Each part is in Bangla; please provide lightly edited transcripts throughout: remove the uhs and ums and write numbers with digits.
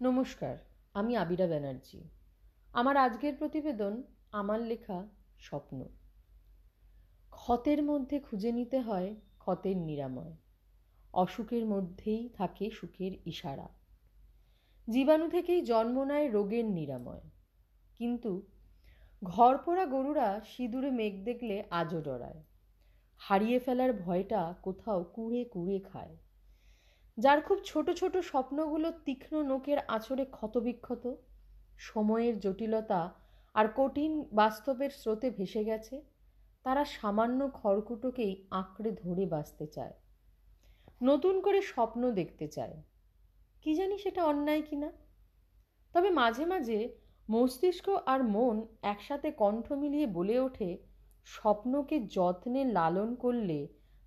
নমস্কার, আমি আবিরা ব্যানার্জি। আমার আজকের প্রতিবেদন আমার লেখা স্বপ্ন। ক্ষতের মধ্যে খুঁজে নিতে হয় ক্ষতের নিরাময়, অসুখের মধ্যেই থাকে সুখের ইশারা। জীবাণু থেকেই জন্ম নেয় রোগের নিরাময়, কিন্তু ঘরপোড়া গরুরা সিঁদুরে মেঘ দেখলে আজও ডরায়। হারিয়ে ফেলার ভয়টা কোথাও কুড়ে কুড়ে খায়। যার খুব ছোট ছোট স্বপ্নগুলো তীক্ষ্ণ নখের আঁচড়ে ক্ষতবিক্ষত, সময়ের জটিলতা আর কঠিন বাস্তবের স্রোতে ভেসে গেছে, তারা সামান্য খড়কুটোকেই আঁকড়ে ধরে বাঁচতে চায়, নতুন করে স্বপ্ন দেখতে চায়। কি জানি সেটা অন্যায় কিনা, তবে মাঝে মাঝে মস্তিষ্ক আর মন একসাথে কণ্ঠ মিলিয়ে বলে ওঠে, স্বপ্নকে যত্নে লালন করলে,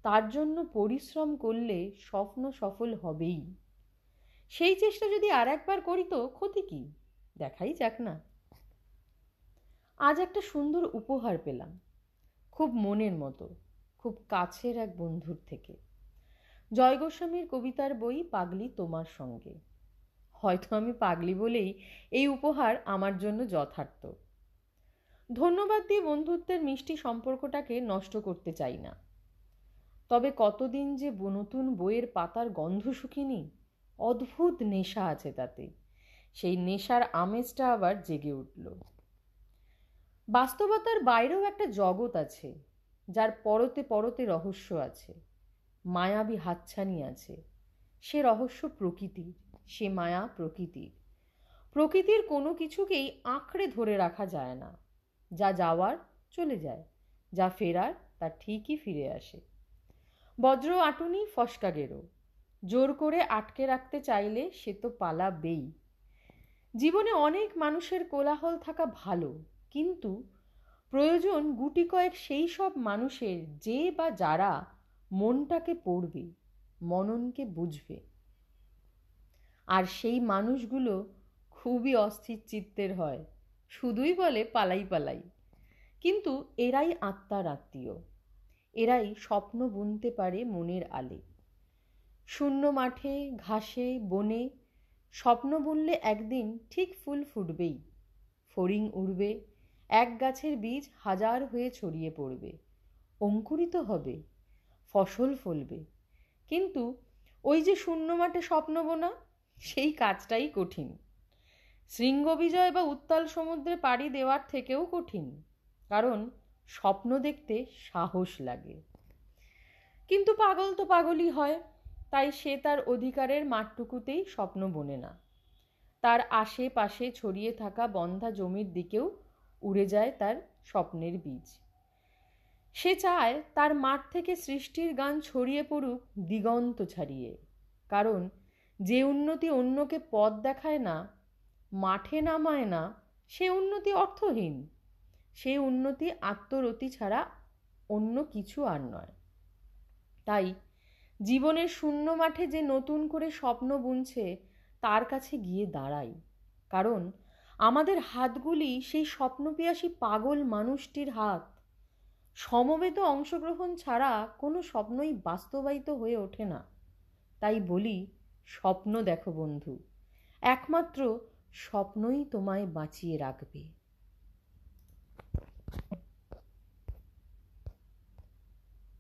তার জন্য পরিশ্রম করলে স্বপ্ন সফল হবেই। সেই চেষ্টা যদি আর একবার করি তো ক্ষতি কি, দেখাই যাক না। আজ একটা সুন্দর উপহার পেলাম, খুব মনের মতো, খুব কাছের এক বন্ধুর থেকে। জয় গোস্বামীর কবিতার বই পাগলি তোমার সঙ্গে। হয়তো আমি পাগলি বলেই এই উপহার আমার জন্য যথার্থ। ধন্যবাদ দিয়ে বন্ধুত্বের মিষ্টি সম্পর্কটাকে নষ্ট করতে চাই না। তবে কতদিন যে নতুন বইয়ের পাতার গন্ধ শুকিনি, অদ্ভুত নেশা আছে তাতে। সেই নেশার আমেজটা আবার জেগে উঠল। বাস্তবতার বাইরেও একটা জগৎ আছে, যার পরতে পরতে রহস্য আছে, মায়াবী হাতছানি আছে। সে রহস্য প্রকৃতির, সে মায়া প্রকৃতির। প্রকৃতির কোনো কিছুকেই আঁকড়ে ধরে রাখা যায় না। যা যাওয়ার চলে যায়, যা ফেরার তা ঠিকই ফিরে আসে। বজ্র আটুনি ফসকা গেরো, জোর করে আটকে রাখতে চাইলে সে তো পালাবেই। জীবনে অনেক মানুষের কোলাহল থাকা ভালো, কিন্তু প্রয়োজন গুটি কয়েক সেই সব মানুষের যে বা যারা মনটাকে পড়বে, মননকে বুঝবে। আর সেই মানুষগুলো খুবই অস্থির চিত্তের হয়, শুধুই বলে পালাই পালাই। কিন্তু এরাই আত্মার আত্মীয়, এরাই স্বপ্ন বুনতে পারে মনের আলে। শূন্য মাঠে, ঘাসে, বনে স্বপ্ন বুনলে একদিন ঠিক ফুল ফুটবেই, ফড়িং উড়বে, এক গাছের বীজ হাজার হয়ে ছড়িয়ে পড়বে, অঙ্কুরিত হবে, ফসল ফলবে। কিন্তু ওই যে শূন্য মাঠে স্বপ্ন বোনা, সেই কাজটাই কঠিন। শৃঙ্গ বিজয় বা উত্তাল সমুদ্রে পাড়ি দেওয়ার থেকেও কঠিন, কারণ স্বপ্ন দেখতে সাহস লাগে। কিন্তু পাগল তো পাগলই হয়, তাই সে তার অধিকারের মাঠটুকুতেই স্বপ্ন বোনে না, তার আশেপাশে ছড়িয়ে থাকা বন্ধা জমির দিকেও উড়ে যায় তার স্বপ্নের বীজ। সে চায় তার মাঠ থেকে সৃষ্টির গান ছড়িয়ে পড়ুক দিগন্ত ছাড়িয়ে, কারণ যে উন্নতি অন্যকে পথ দেখায় না, মাঠে নামায় না, সে উন্নতি অর্থহীন। সেই উন্নতি আত্মরতি ছাড়া অন্য কিছু আর নয়। তাই জীবনের শূন্য মাঠে যে নতুন করে স্বপ্ন বুনছে, তার কাছে গিয়ে দাঁড়াই, কারণ আমাদের হাতগুলি সেই স্বপ্নপিয়াসী পাগল মানুষটির হাত। সমবেত অংশগ্রহণ ছাড়া কোনো স্বপ্নই বাস্তবায়িত হয়ে ওঠে না। তাই বলি, স্বপ্ন দেখো বন্ধু, একমাত্র স্বপ্নই তোমায় বাঁচিয়ে রাখবে।